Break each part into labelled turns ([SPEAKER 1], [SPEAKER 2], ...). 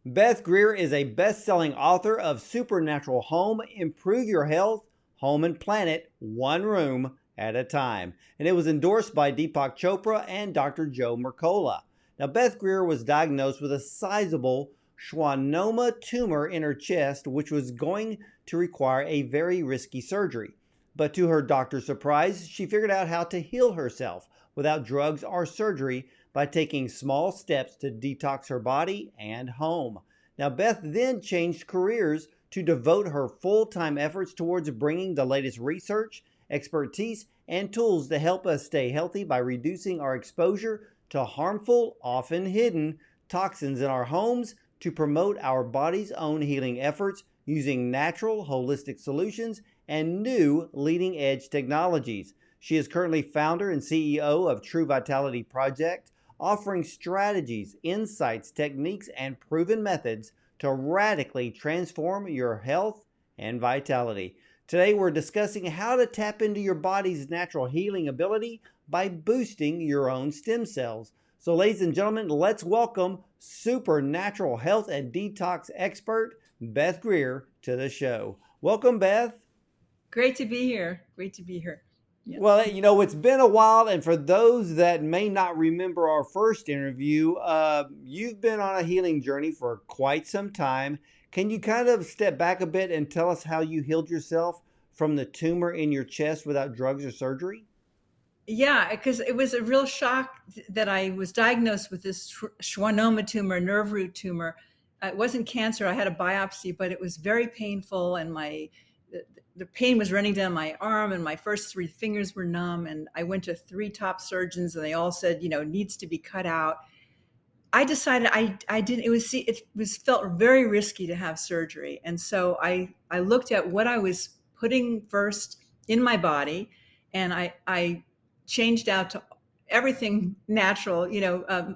[SPEAKER 1] Beth Greer is a best-selling author of Supernatural Home, Improve Your Health, Home and Planet, One Room at a Time. And it was endorsed by Deepak Chopra and Dr. Joe Mercola. Now, Beth Greer was diagnosed with a sizable Schwannoma tumor in her chest, which was going to require a very risky surgery. But to her doctor's surprise, she figured out how to heal herself without drugs or surgery by taking small steps to detox her body and home. Now, Beth then changed careers to devote her full-time efforts towards bringing the latest research, expertise, and tools to help us stay healthy by reducing our exposure to harmful, often hidden, toxins in our homes to promote our body's own healing efforts using natural, holistic solutions and new leading-edge technologies. She is currently founder and CEO of True Vitality Project, offering strategies, insights, techniques, and proven methods to radically transform your health and vitality. Today, we're discussing how to tap into your body's natural healing ability by boosting your own stem cells. So, ladies and gentlemen, let's welcome supernatural health and detox expert Beth Greer to the show. Welcome, Beth.
[SPEAKER 2] Great to be here. Great to be here. Yeah.
[SPEAKER 1] Well, it's been a while, and for those that may not remember our first interview, you've been on a healing journey for quite some time. Can you kind of step back a bit and tell us how you healed yourself from the tumor in your chest without drugs or surgery?
[SPEAKER 2] Yeah, because it was a real shock that I was diagnosed with this Schwannoma tumor, nerve root tumor. It wasn't cancer. I had a biopsy, but it was very painful, and the pain was running down my arm, and my first three fingers were numb. And I went to three top surgeons, and they all said, it needs to be cut out. I decided I didn't. It was felt very risky to have surgery, and so I looked at what I was putting first in my body, and I changed out to everything natural.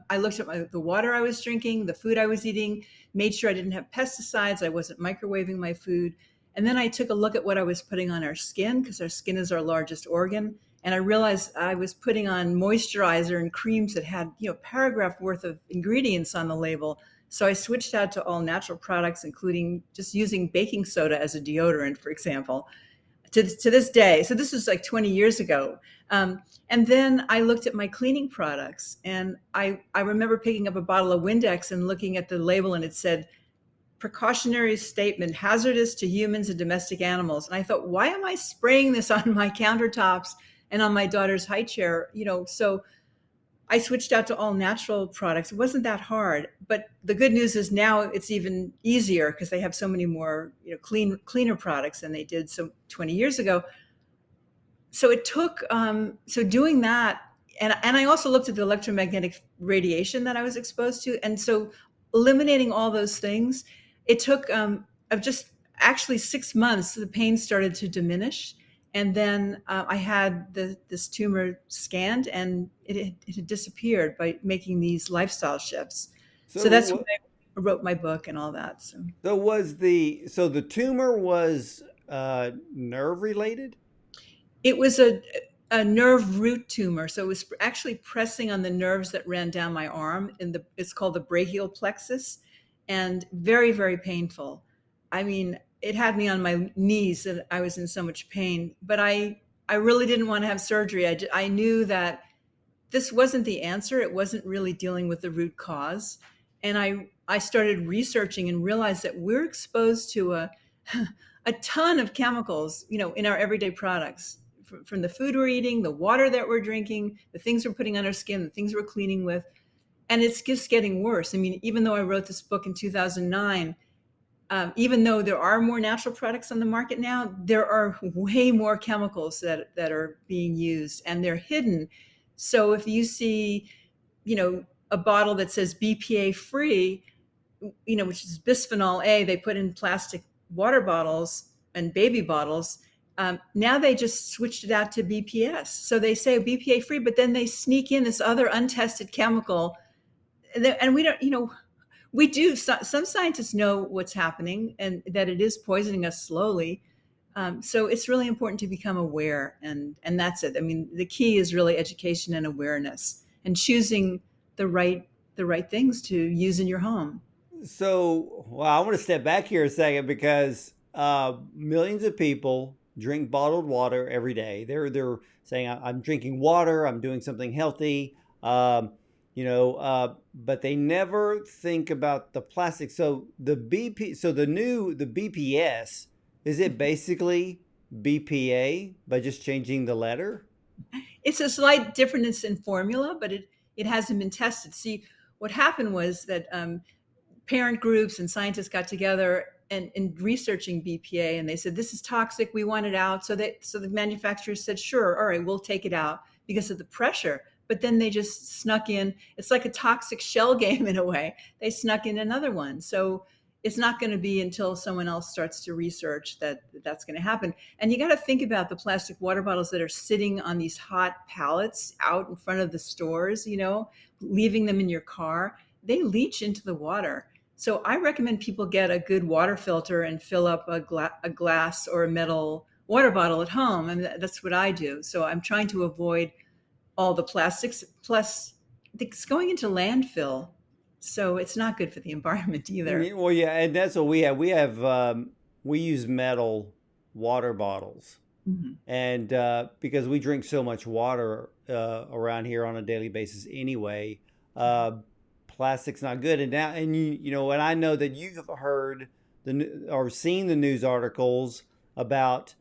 [SPEAKER 2] I looked at the water I was drinking, the food I was eating, made sure I didn't have pesticides, I wasn't microwaving my food. And then I took a look at what I was putting on our skin, because our skin is our largest organ. And I realized I was putting on moisturizer and creams that had, paragraph worth of ingredients on the label. So I switched out to all natural products, including just using baking soda as a deodorant, for example, to this day. So this was like 20 years ago. And then I looked at my cleaning products, and I remember picking up a bottle of Windex and looking at the label, and it said, precautionary statement, hazardous to humans and domestic animals. And I thought, why am I spraying this on my countertops and on my daughter's high chair? So I switched out to all natural products. It wasn't that hard, but the good news is now it's even easier because they have so many more, cleaner products than they did 20 years ago. So it took, so doing that, and I also looked at the electromagnetic radiation that I was exposed to. And so eliminating all those things, it took of just actually 6 months, the pain started to diminish. And then I had this tumor scanned, and it had disappeared by making these lifestyle shifts. So that's when I wrote my book and all that.
[SPEAKER 1] So the tumor was nerve related?
[SPEAKER 2] It was a nerve root tumor. So it was actually pressing on the nerves that ran down my arm. It's called the brachial plexus, and very, very painful. I mean, it had me on my knees, and I was in so much pain. But I really didn't want to have surgery. I knew that this wasn't the answer. It wasn't really dealing with the root cause. And I started researching and realized that we're exposed to a ton of chemicals, in our everyday products, from the food we're eating, the water that we're drinking, the things we're putting on our skin, the things we're cleaning with. And it's just getting worse. I mean, even though I wrote this book in 2009, even though there are more natural products on the market now, there are way more chemicals that are being used, and they're hidden. So if you see, a bottle that says BPA free, which is bisphenol A, they put in plastic water bottles and baby bottles. Now they just switched it out to BPS. So they say BPA free, but then they sneak in this other untested chemical. And we don't, we do. Some scientists know what's happening and that it is poisoning us slowly. So it's really important to become aware, and that's it. I mean, the key is really education and awareness, and choosing the right things to use in your home.
[SPEAKER 1] Well, I want to step back here a second because millions of people drink bottled water every day. They're saying, I'm drinking water, I'm doing something healthy, but they never think about the plastic. So the BPS, is it basically BPA by just changing the letter?
[SPEAKER 2] It's a slight difference in formula, but it hasn't been tested. See, what happened was that parent groups and scientists got together and researching BPA, and they said this is toxic. We want it out. So the manufacturers said, sure, all right, we'll take it out because of the pressure. But then they just snuck in. It's like a toxic shell game in a way. They snuck in another one. So it's not going to be until someone else starts to research that that's going to happen. And you got to think about the plastic water bottles that are sitting on these hot pallets out in front of the stores, leaving them in your car. They leach into the water. So I recommend people get a good water filter and fill up a glass or a metal water bottle at home. And that's what I do. So I'm trying to avoid all the plastics. Plus, it's going into landfill. So it's not good for the environment either.
[SPEAKER 1] Yeah, well, yeah, and that's what we have. We use metal water bottles,
[SPEAKER 2] Mhm.
[SPEAKER 1] and because we drink so much water around here on a daily basis anyway, uh, plastic's not good. And now, and and I know that you've heard or seen the news articles about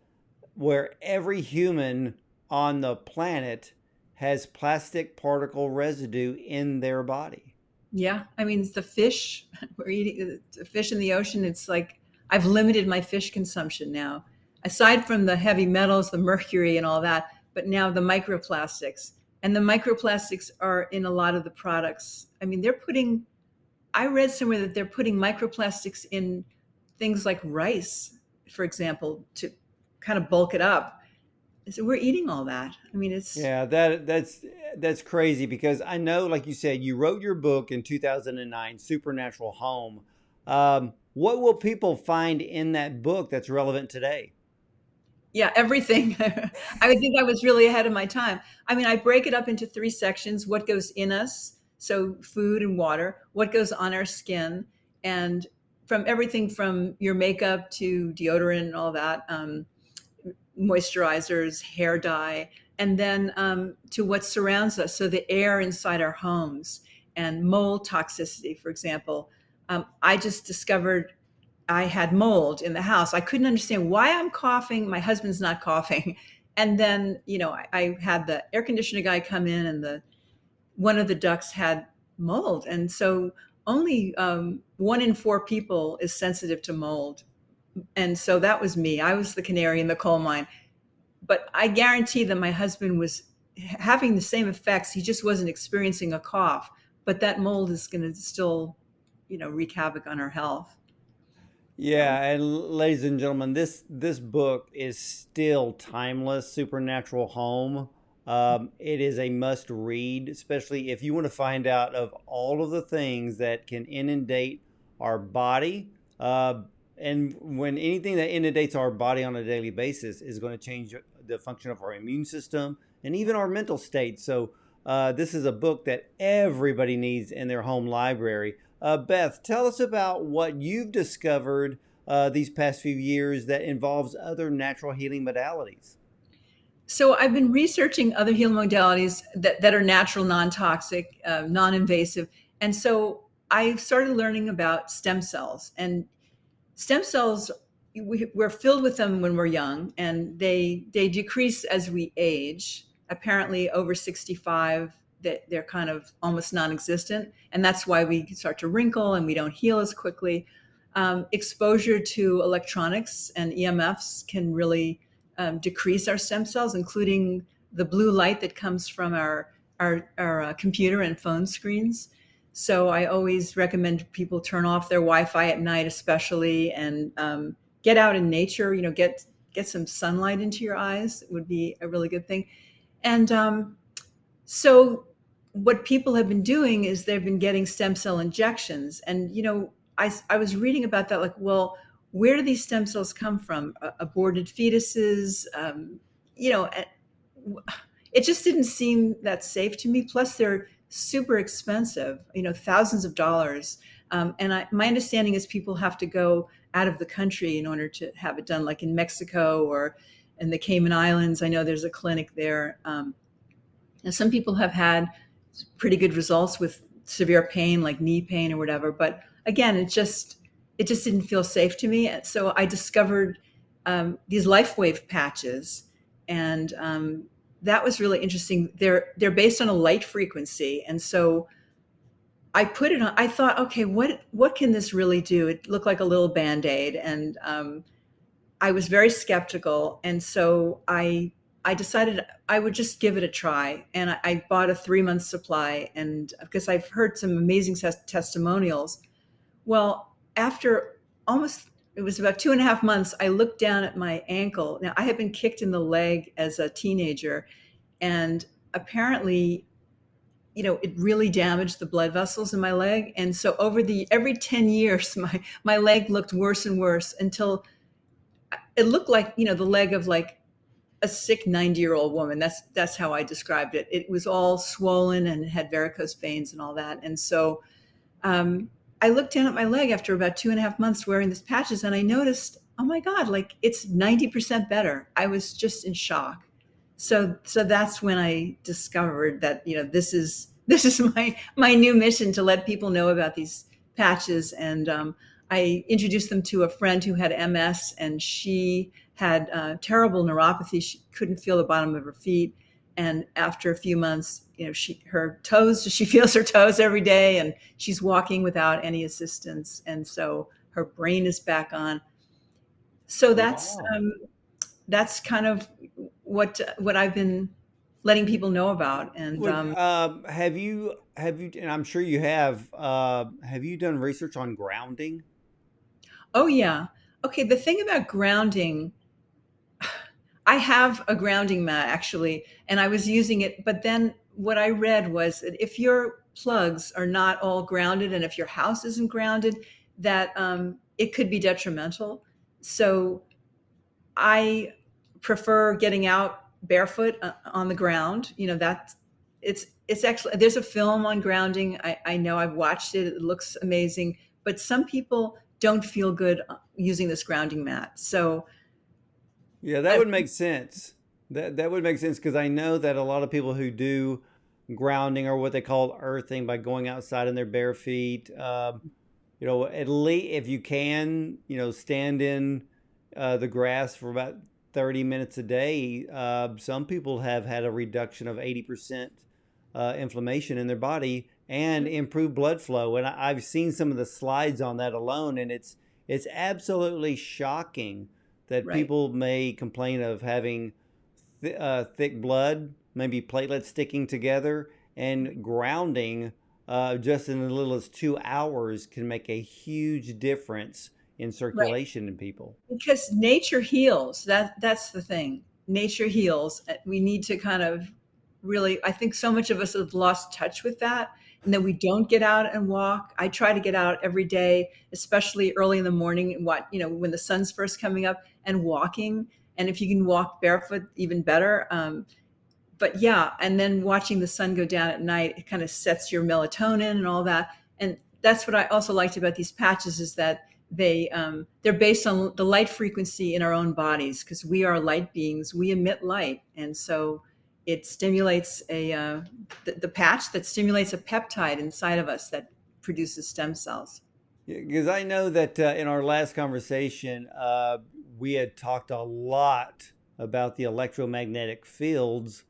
[SPEAKER 1] where every human on the planet has plastic particle residue in their body.
[SPEAKER 2] Yeah, I mean, it's the fish we're eating, the fish in the ocean. It's like I've limited my fish consumption now, aside from the heavy metals, the mercury, and all that. But now the microplastics, and the microplastics are in a lot of the products. I mean, I read somewhere that they're putting microplastics in things like rice, for example, to kind of bulk it up. So we're eating all that. I mean, it's
[SPEAKER 1] Yeah, that's crazy because I know, like you said, you wrote your book in 2009, Supernatural Home. What will people find in that book that's relevant today?
[SPEAKER 2] Yeah, everything. I would think I was really ahead of my time. I mean, I break it up into three sections: what goes in us, so food and water, what goes on our skin, and from everything from your makeup to deodorant and all that, moisturizers, hair dye, and then to what surrounds us. So the air inside our homes and mold toxicity, for example. I just discovered I had mold in the house. I couldn't understand why I'm coughing. My husband's not coughing. And then, I had the air conditioner guy come in, and one of the ducts had mold. And so only 1 in 4 people is sensitive to mold. And so that was me. I was the canary in the coal mine. But I guarantee that my husband was having the same effects. He just wasn't experiencing a cough. But that mold is going to still, wreak havoc on our health. So,
[SPEAKER 1] Yeah, and ladies and gentlemen, this book is still timeless. Supernatural Home. It is a must read, especially if you want to find out of all of the things that can inundate our body. And when anything that inundates our body on a daily basis is going to change the function of our immune system and even our mental state. So this is a book that everybody needs in their home library. Beth, tell us about what you've discovered these past few years that involves other natural healing modalities.
[SPEAKER 2] so I've been researching other healing modalities that are natural, non-toxic, non-invasive. And so I started learning about stem cells. And stem cells, we're filled with them when we're young, and they decrease as we age. Apparently over 65, that they're kind of almost non-existent, and that's why we start to wrinkle and we don't heal as quickly. Exposure to electronics and EMFs can really decrease our stem cells, including the blue light that comes from our computer and phone screens. So I always recommend people turn off their Wi-Fi at night, especially, and get out in nature. Get some sunlight into your eyes. It would be a really good thing. And so what people have been doing is they've been getting stem cell injections. And I was reading about that, like, well, where do these stem cells come from? Aborted fetuses, you know, it just didn't seem that safe to me. Plus, they're super expensive, thousands of dollars. My understanding is people have to go out of the country in order to have it done, like in Mexico or in the Cayman Islands. I know there's a clinic there. And some people have had pretty good results with severe pain, like knee pain or whatever. But again, it just didn't feel safe to me. So I discovered these LifeWave patches, and that was really interesting. They're based on a light frequency, and so I put it on. I thought, okay, what can this really do? It looked like a little Band-Aid, and I was very skeptical, and so I decided I would just give it a try, and I bought a 3 month supply, and because I've heard some amazing testimonials. Well, after almost, it was about 2.5 months, I looked down at my ankle. Now, I had been kicked in the leg as a teenager, and apparently, it really damaged the blood vessels in my leg. And so every 10 years, my leg looked worse and worse until it looked like, the leg of like a sick 90-year-old woman. That's how I described it. It was all swollen and it had varicose veins and all that. And so I looked down at my leg after about 2.5 months wearing these patches, and I noticed, oh my God, like it's 90% better. I was just in shock. So that's when I discovered that, this is my new mission, to let people know about these patches. And I introduced them to a friend who had MS, and she had terrible neuropathy. She couldn't feel the bottom of her feet. And after a few months, she feels her toes every day, and she's walking without any assistance. And so her brain is back on. So
[SPEAKER 1] Wow.
[SPEAKER 2] that's kind of what I've been letting people know about. And
[SPEAKER 1] Have you, and I'm sure you have you done research on grounding?
[SPEAKER 2] oh yeah, okay. The thing about grounding, I have a grounding mat actually, and I was using it. But then what I read was that if your plugs are not all grounded, and if your house isn't grounded, that it could be detrimental. So I prefer getting out barefoot on the ground. That it's actually, there's a film on grounding. I know, I've watched it. It looks amazing, but some people don't feel good using this grounding mat. So
[SPEAKER 1] Yeah, that
[SPEAKER 2] I,
[SPEAKER 1] would make sense. That would make sense because I know that a lot of people who do grounding or what they call earthing by going outside in their bare feet, at least if you can, stand in the grass for about 30 minutes a day. Some people have had a reduction of 80% inflammation in their body and improved blood flow. And I've seen some of the slides on that alone, and it's absolutely shocking that
[SPEAKER 2] right,
[SPEAKER 1] people may complain of having thick blood, maybe platelets sticking together, and grounding just in as little as 2 hours can make a huge difference in
[SPEAKER 2] right.
[SPEAKER 1] circulation in people.
[SPEAKER 2] Because nature heals. That's the thing. Nature heals. We need to kind of really, I think so much of us have lost touch with that, and then we don't get out and walk. I try to get out every day, especially early in the morning, and when the sun's first coming up, and walking. And if you can walk barefoot, even better. But yeah, and then watching the sun go down at night, it kind of sets your melatonin and all that. And that's what I also liked about these patches, is that they're based on the light frequency in our own bodies, because we are light beings. We emit light, and so it stimulates the patch that stimulates a peptide inside of us that produces stem cells.
[SPEAKER 1] Because I know that in our last conversation, we had talked a lot about the electromagnetic fields,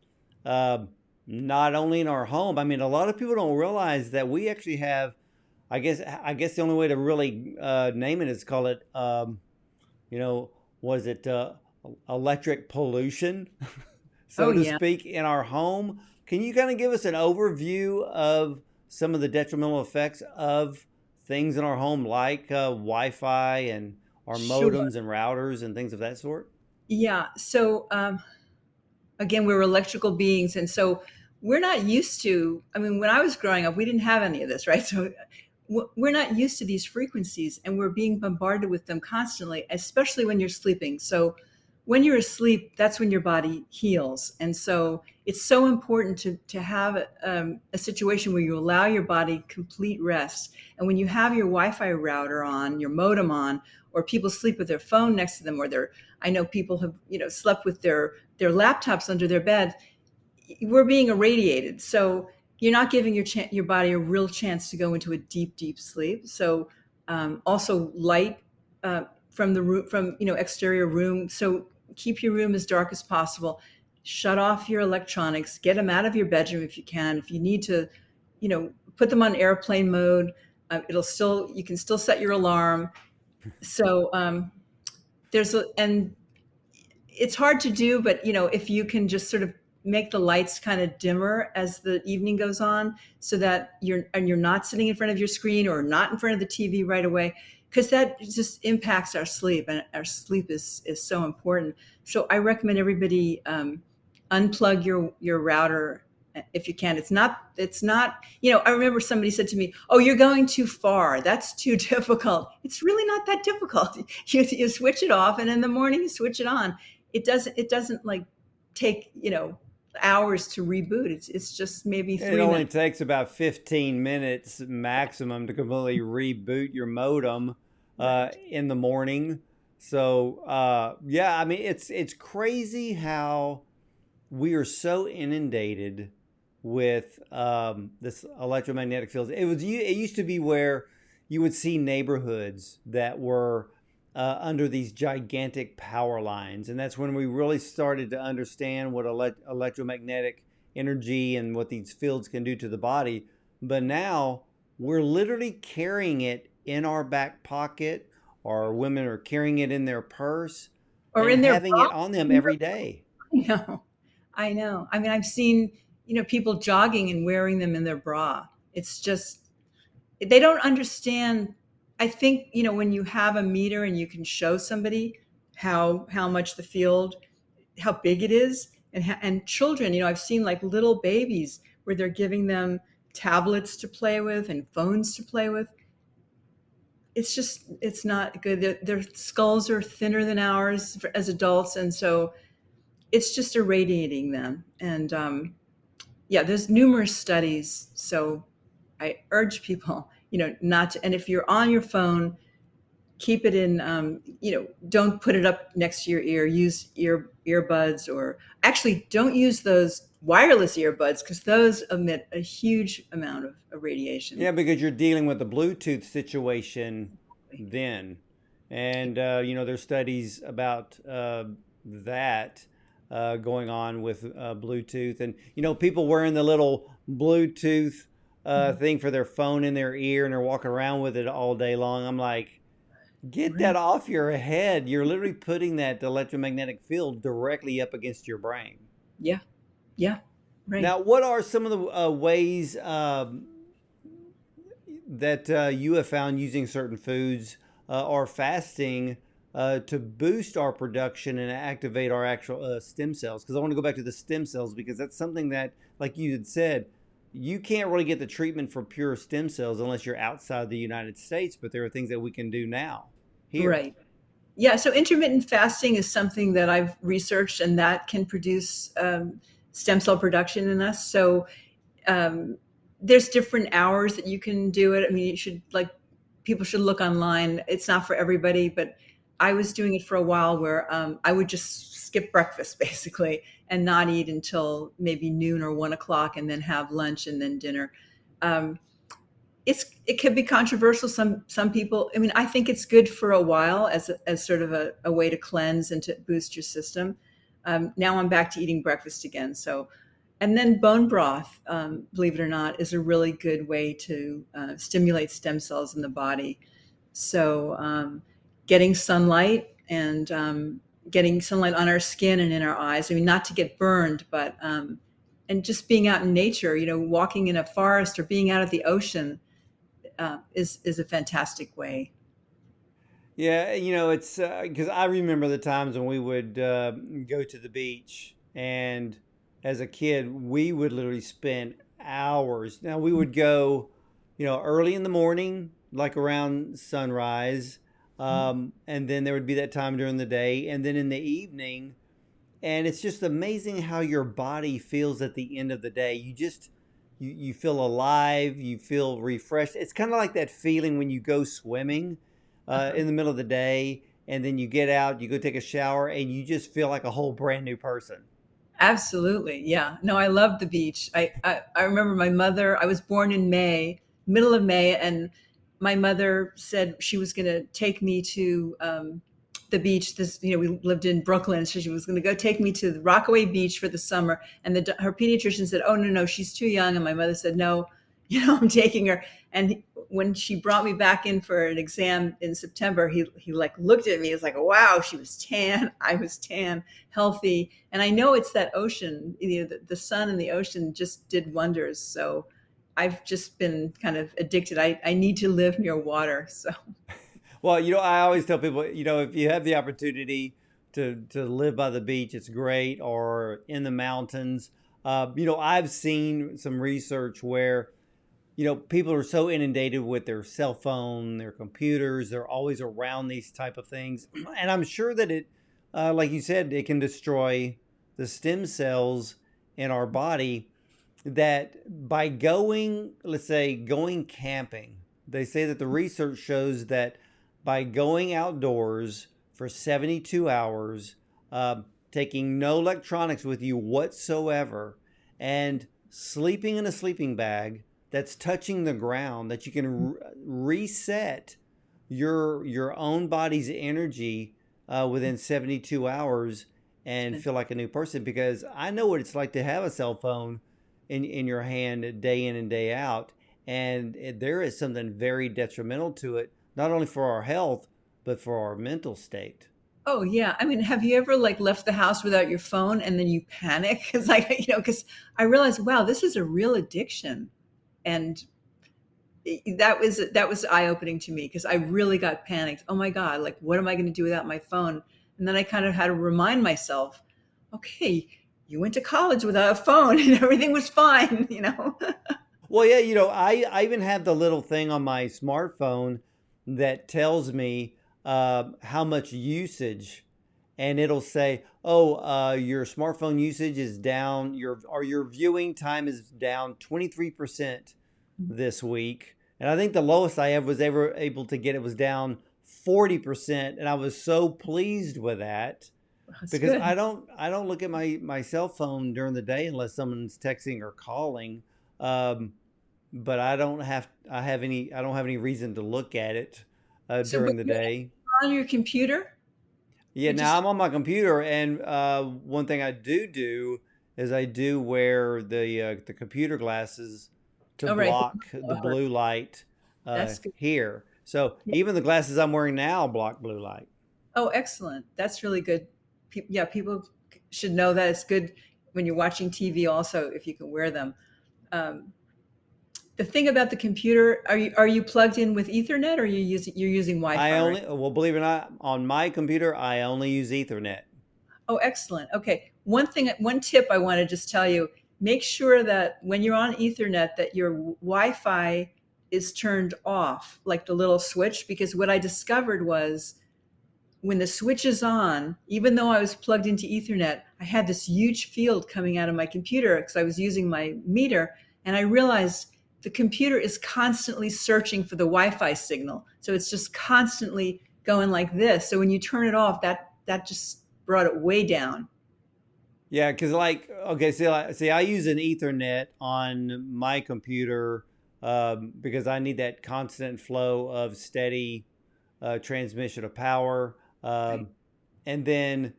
[SPEAKER 1] uh, not only in our home. I mean, a lot of people don't realize that we actually have. I guess the only way to really name it is call it, you know, was it electric pollution,
[SPEAKER 2] Oh
[SPEAKER 1] so to
[SPEAKER 2] yeah.
[SPEAKER 1] speak, in our home. Can you kind of give us an overview of some of the detrimental effects of things in our home, like Wi-Fi and our
[SPEAKER 2] Sure.
[SPEAKER 1] modems and routers and things of that sort?
[SPEAKER 2] Yeah. So again, we're electrical beings, and so we're not used to. I mean, when I was growing up, we didn't have any of this, right? So we're not used to these frequencies, and we're being bombarded with them constantly, especially when you're sleeping. So when you're asleep, that's when your body heals, and so it's so important to have a situation where you allow your body complete rest. And when you have your Wi-Fi router on, your modem on, or people sleep with their phone next to them, or I know people have, slept with their laptops under their bed, we're being irradiated. So you're not giving your body a real chance to go into a deep, deep sleep. So also light from the room, from exterior room. So keep your room as dark as possible. Shut off your electronics. Get them out of your bedroom if you can. If you need to, put them on airplane mode. You can still set your alarm. So and it's hard to do, but if you can just sort of make the lights kind of dimmer as the evening goes on, so that you're not sitting in front of your screen or not in front of the TV right away, because that just impacts our sleep, and our sleep is so important. So I recommend everybody unplug your router if you can. It's not, I remember somebody said to me, "Oh, you're going too far. That's too difficult." It's really not that difficult. You switch it off, and in the morning you switch it on. It doesn't like take, hours to reboot. It's just maybe
[SPEAKER 1] It
[SPEAKER 2] 3
[SPEAKER 1] only
[SPEAKER 2] minutes.
[SPEAKER 1] takes about 15 minutes maximum to completely reboot your modem
[SPEAKER 2] Right.
[SPEAKER 1] in the morning. So yeah, I mean it's crazy how we are so inundated with this electromagnetic fields. It used to be where you would see neighborhoods that were under these gigantic power lines, and that's when we really started to understand what electromagnetic energy and what these fields can do to the body. But now we're literally carrying it in our back pocket, or women are carrying it in their purse
[SPEAKER 2] Or
[SPEAKER 1] and
[SPEAKER 2] in their
[SPEAKER 1] having
[SPEAKER 2] bra.
[SPEAKER 1] it on them every day.
[SPEAKER 2] I know. I know. I mean, I've seen, people jogging and wearing them in their bra. It's just, they don't understand. I think, when you have a meter and you can show somebody how much the field, how big it is, and children, I've seen like little babies where they're giving them tablets to play with and phones to play with. It's not good. Their skulls are thinner than ours as adults, and so it's just irradiating them. And yeah, there's numerous studies. So I urge people, not to. And if you're on your phone, keep it in. Don't put it up next to your ear. Use earbuds, or actually, don't use those wireless earbuds, because those emit a huge amount of radiation.
[SPEAKER 1] Yeah, because you're dealing with the Bluetooth situation then. And, there's studies about that going on with Bluetooth. And, people wearing the little Bluetooth
[SPEAKER 2] Mhm.
[SPEAKER 1] thing for their phone in their ear, and they're walking around with it all day long. I'm like, get that
[SPEAKER 2] Right.
[SPEAKER 1] off your head. You're literally putting that electromagnetic field directly up against your brain.
[SPEAKER 2] Yeah. Yeah. Right.
[SPEAKER 1] Now, what are some of the ways that you have found using certain foods or fasting to boost our production and activate our actual stem cells? Because I want to go back to the stem cells, because that's something that, like you had said, you can't really get the treatment for pure stem cells unless you're outside the United States, but there are things that we can do now here.
[SPEAKER 2] Right. Yeah, so intermittent fasting is something that I've researched, and that can produce stem cell production in us. So um, there's different hours that you can do it. I mean, people should look online. It's not for everybody, but I was doing it for a while where I would just skip breakfast basically and not eat until maybe noon or 1 o'clock, and then have lunch and then dinner. Um, it could be controversial. Some people, I mean, I think it's good for a while as sort of a way to cleanse and to boost your system. Now I'm back to eating breakfast again. So, and then bone broth, believe it or not, is a really good way to stimulate stem cells in the body. So getting sunlight, and getting sunlight on our skin and in our eyes. I mean, not to get burned, but and just being out in nature, walking in a forest or being out at the ocean is a fantastic way.
[SPEAKER 1] Yeah, it's because I remember the times when we would go to the beach, and as a kid, we would literally spend hours. Now, we would go, early in the morning, like around sunrise, and then there would be that time during the day, and then in the evening, And it's just amazing how your body feels at the end of the day. You feel alive, you feel refreshed. It's kind of like that feeling when you go swimming
[SPEAKER 2] Uh-huh.
[SPEAKER 1] in the middle of the day, and then you get out, you go take a shower, and you just feel like a whole brand new person.
[SPEAKER 2] Absolutely. Yeah. No, I love the beach. I remember my mother, I was born in May, middle of May, and my mother said she was going to take me to the beach. We lived in Brooklyn, so she was going to go take me to the Rockaway Beach for the summer. And her pediatrician said, "Oh, no, no, she's too young." And my mother said, "No, I'm taking her." And when she brought me back in for an exam in September, he like looked at me. He was like, "Wow, she was tan. I was tan, healthy." And I know it's that ocean, the sun and the ocean just did wonders. So I've just been kind of addicted. I need to live near water. So,
[SPEAKER 1] Well, I always tell people, if you have the opportunity to live by the beach, it's great, or in the mountains. I've seen some research where people are so inundated with their cell phone, their computers, they're always around these type of things. And I'm sure that like you said, it can destroy the stem cells in our body, that by let's say, going camping, they say that the research shows that by going outdoors for 72 hours, taking no electronics with you whatsoever, and sleeping in a sleeping bag that's touching the ground, that you can reset your own body's energy within 72 hours and feel like a new person. Because I know what it's like to have a cell phone in your hand day in and day out, and there is something very detrimental to it, not only for our health but for our mental state.
[SPEAKER 2] oh yeah. I mean, have you ever like left the house without your phone and then you panic? It's like, because I realized, wow, this is a real addiction. And that was eye opening to me because I really got panicked. Oh my God, like what am I going to do without my phone? And then I kind of had to remind myself, okay, you went to college without a phone and everything was fine.
[SPEAKER 1] Well, yeah, I even have the little thing on my smartphone that tells me how much usage, and it'll say, "Oh, your smartphone usage is down. Your viewing time is down 23% this week." And I think the lowest I ever was ever able to get, it was down 40%, and I was so pleased with that,
[SPEAKER 2] That's
[SPEAKER 1] because
[SPEAKER 2] good.
[SPEAKER 1] I don't look at my cell phone during the day unless someone's texting or calling. Um, but I don't have any reason to look at it
[SPEAKER 2] So, but
[SPEAKER 1] during the
[SPEAKER 2] you're
[SPEAKER 1] day.
[SPEAKER 2] on your computer?
[SPEAKER 1] Yeah,
[SPEAKER 2] Would you say?
[SPEAKER 1] now I'm on my computer, and one thing I do is I do wear the computer glasses to
[SPEAKER 2] Oh, right.
[SPEAKER 1] block the blue light
[SPEAKER 2] That's good.
[SPEAKER 1] here. So even the glasses I'm wearing now block blue light.
[SPEAKER 2] Oh, excellent. That's really good. Yeah, people should know that it's good when you're watching TV also if you can wear them. Um, the thing about the computer, are you plugged in with Ethernet or you're using Wi-Fi, right?
[SPEAKER 1] Well, believe it or not, on my computer I only use Ethernet.
[SPEAKER 2] Oh, excellent. Okay. One tip I want to just tell you, make sure that when you're on Ethernet that your Wi-Fi is turned off, like the little switch, because what I discovered was when the switch is on, even though I was plugged into Ethernet, I had this huge field coming out of my computer because I was using my meter. And I realized the computer is constantly searching for the Wi-Fi signal. So it's just constantly going like this. So when you turn it off, that just brought it way down.
[SPEAKER 1] Yeah, because like, okay, see, I use an Ethernet on my computer because I need that constant flow of steady transmission of power.
[SPEAKER 2] Right.
[SPEAKER 1] And then,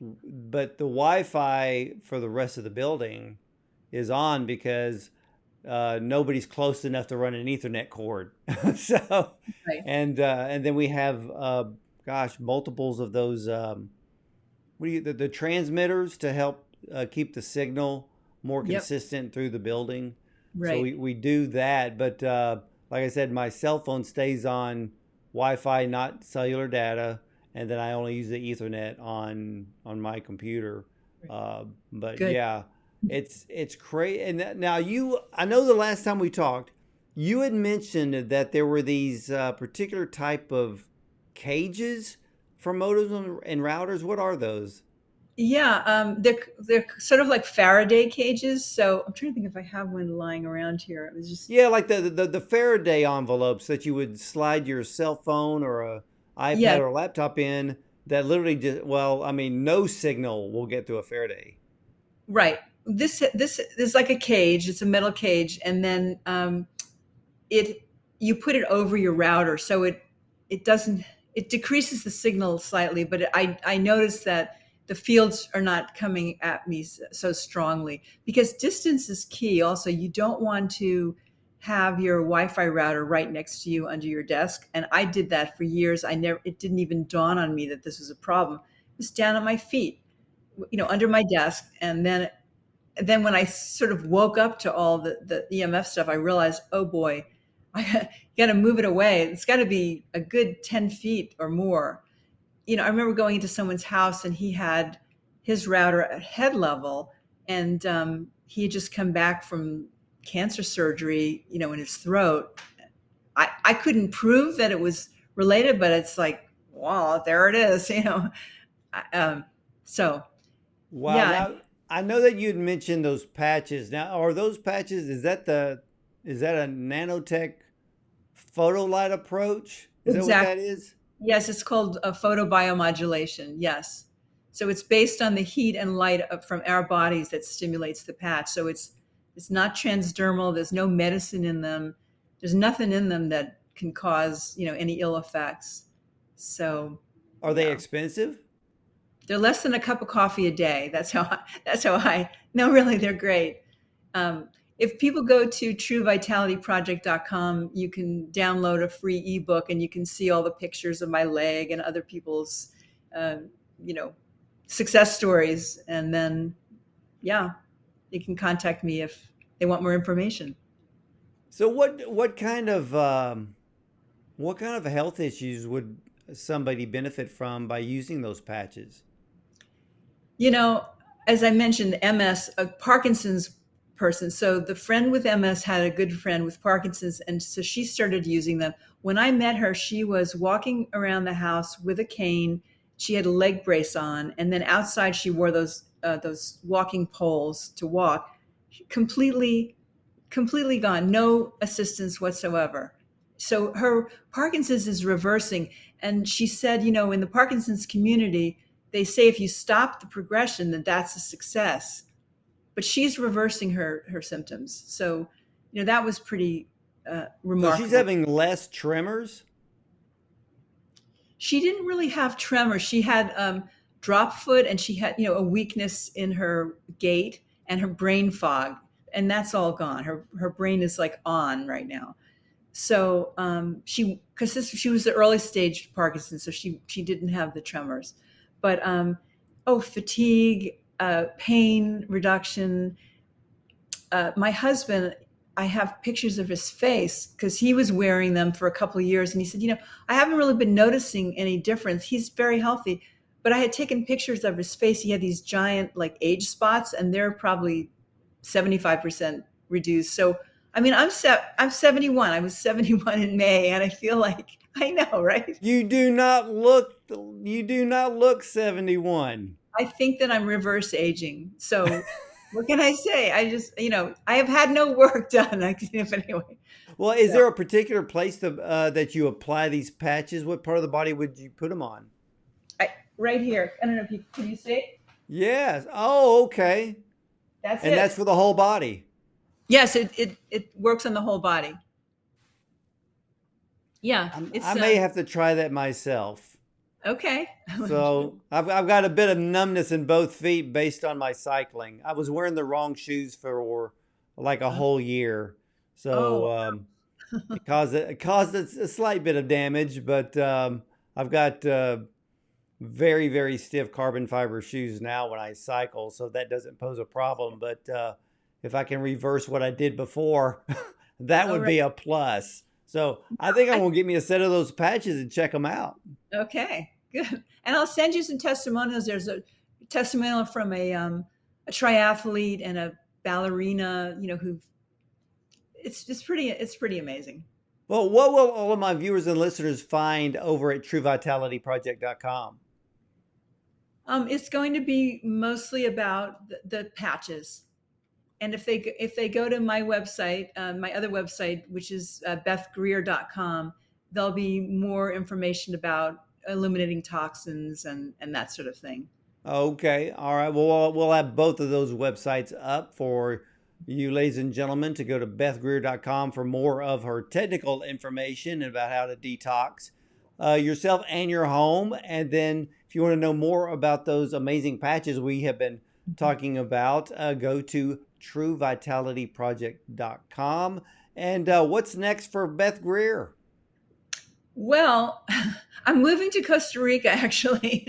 [SPEAKER 1] but the Wi-Fi for the rest of the building is on because nobody's close enough to run an Ethernet cord. So,
[SPEAKER 2] Right.
[SPEAKER 1] and then we have, gosh, multiples of those. The transmitters to help keep the signal more
[SPEAKER 2] Yep.
[SPEAKER 1] consistent through the building. So
[SPEAKER 2] Right.
[SPEAKER 1] we do that, but like I said, my cell phone stays on Wi-Fi, not cellular data, and then I only use the Ethernet on my computer. But
[SPEAKER 2] Good.
[SPEAKER 1] yeah, it's crazy. And now I know the last time we talked, you had mentioned that there were these particular type of cages for modems and routers. What are those?
[SPEAKER 2] Yeah, they're sort of like Faraday cages. So I'm trying to think if I have one lying around here. It was just
[SPEAKER 1] Yeah, like the Faraday envelopes that you would slide your cell phone or a
[SPEAKER 2] yeah,
[SPEAKER 1] iPad or laptop in that literally just, well, I mean, no signal will get through a Faraday.
[SPEAKER 2] right. This is like a cage. It's a metal cage, and then it you put it over your router, so it doesn't it decreases the signal slightly, but I noticed that the fields are not coming at me so strongly because distance is key. Also, you don't want to have your Wi-Fi router right next to you under your desk, and I did that for years. I never It didn't even dawn on me that this was a problem. It was down at my feet, under my desk, and then when I sort of woke up to all the EMF stuff, I realized, oh boy, I got to move it away. It's got to be a good 10 feet or more. I remember going into someone's house and he had his router at head level, and he had just come back from cancer surgery, in his throat. I couldn't prove that it was related, but it's like, wow, there it is, so
[SPEAKER 1] Wow.
[SPEAKER 2] yeah.
[SPEAKER 1] Now, I know that you'd mentioned those patches. Now, are those patches, is that a nanotech photo light approach? Is that what
[SPEAKER 2] Exactly.
[SPEAKER 1] that is?
[SPEAKER 2] Yes, it's called a photobiomodulation. Yes. So it's based on the heat and light from our bodies that stimulates the patch. So it's not transdermal. There's no medicine in them. There's nothing in them that can cause, any ill effects. So,
[SPEAKER 1] Are they
[SPEAKER 2] yeah.
[SPEAKER 1] expensive?
[SPEAKER 2] They're less than a cup of coffee a day. That's how I no, really, they're great. If people go to truevitalityproject.com, you can download a free ebook and you can see all the pictures of my leg and other people's, uh, you know, success stories. And then, yeah, you can contact me if they want more information.
[SPEAKER 1] So what kind of health issues would somebody benefit from by using those patches?
[SPEAKER 2] You know, as I mentioned, MS, a Parkinson's person. So the friend with MS had a good friend with Parkinson's, and so she started using them. When I met her, she was walking around the house with a cane. She had a leg brace on, and then outside she wore those walking poles to walk. Completely, completely gone, no assistance whatsoever. So her Parkinson's is reversing. And she said, in the Parkinson's community, they say if you stop the progression, then that's a success. But she's reversing her symptoms. So, that was pretty
[SPEAKER 1] So she's
[SPEAKER 2] remarkable.
[SPEAKER 1] having less tremors?
[SPEAKER 2] She didn't really have tremor. She had drop foot, and she had, a weakness in her gait and her brain fog. And that's all gone. Her brain is like on right now. So she was the early stage Parkinson's, so she didn't have the tremors, but fatigue, pain reduction. My husband, I have pictures of his face because he was wearing them for a couple of years, and he said, I haven't really been noticing any difference. He's very healthy, but I had taken pictures of his face. He had these giant like age spots, and they're probably 75% reduced. So, I mean, I'm 71. I was 71 in May, and I feel like I know, right?
[SPEAKER 1] You do not look 71.
[SPEAKER 2] I think that I'm reverse aging. So, what can I say? I just, I have had no work done. But anyway,
[SPEAKER 1] Well, is
[SPEAKER 2] so
[SPEAKER 1] there a particular place that you apply these patches? What part of the body would you put them on?
[SPEAKER 2] I right here. I don't know if you can you see it?
[SPEAKER 1] Yes. Oh, okay.
[SPEAKER 2] That's
[SPEAKER 1] And that's
[SPEAKER 2] it.
[SPEAKER 1] for the whole body.
[SPEAKER 2] Yes, it works on the whole body. Yeah,
[SPEAKER 1] I
[SPEAKER 2] it's
[SPEAKER 1] may have to try that myself.
[SPEAKER 2] okay.
[SPEAKER 1] So I've got a bit of numbness in both feet based on my cycling. I was wearing the wrong shoes for like a whole year, so
[SPEAKER 2] Oh,
[SPEAKER 1] it caused a slight bit of damage. But I've got very very stiff carbon fiber shoes now when I cycle, so that doesn't pose a problem. But if I can reverse what I did before, that
[SPEAKER 2] all
[SPEAKER 1] would
[SPEAKER 2] right.
[SPEAKER 1] be a plus. So I think I'm
[SPEAKER 2] I,
[SPEAKER 1] gonna get me a set of those patches and check them out.
[SPEAKER 2] okay, good. And I'll send you some testimonials. There's a testimonial from a triathlete and a ballerina, who it's pretty amazing.
[SPEAKER 1] Well, what will all of my viewers and listeners find over at truevitalityproject.com?
[SPEAKER 2] It's going to be mostly about the patches. And if they go to my website, my other website, which is bethgreer.com, there'll be more information about eliminating toxins and that sort of thing.
[SPEAKER 1] Okay. All right. Well, we'll have both of those websites up for you, ladies and gentlemen, to go to bethgreer.com for more of her technical information about how to detox yourself and your home. And then if you want to know more about those amazing patches we have been talking about, go to truevitalityproject.com. And what's next for Beth Greer?
[SPEAKER 2] Well, I'm moving to Costa Rica actually.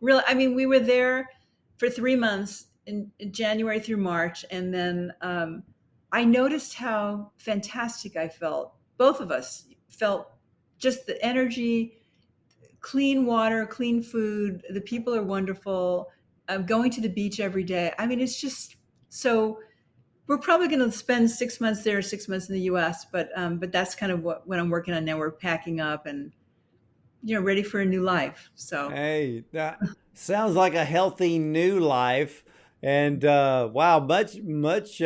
[SPEAKER 2] Really, I mean, we were there for 3 months in January through March, and then I noticed how fantastic I felt. Both of us felt just the energy, clean water, clean food. The people are wonderful. Going to the beach every day. I mean, it's just so. We're probably going to spend 6 months there, 6 months in the U.S., but that's kind of what I'm working on now. We're packing up and ready for a new life. So
[SPEAKER 1] Hey, that sounds like a healthy new life. And wow, much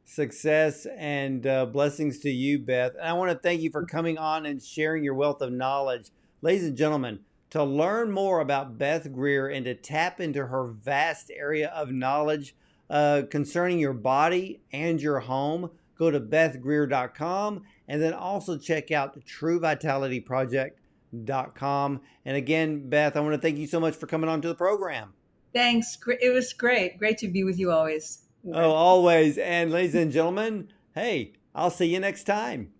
[SPEAKER 1] success and blessings to you, Beth. And I want to thank you for coming on and sharing your wealth of knowledge. Ladies and gentlemen, to learn more about Beth Greer and to tap into her vast area of knowledge concerning your body and your home, go to bethgreer.com and then also check out the truevitalityproject.com. And again, Beth, I want to thank you so much for coming on to the program.
[SPEAKER 2] thanks. It was great to be with you always.
[SPEAKER 1] Oh, always. And ladies and gentlemen, hey, I'll see you next time.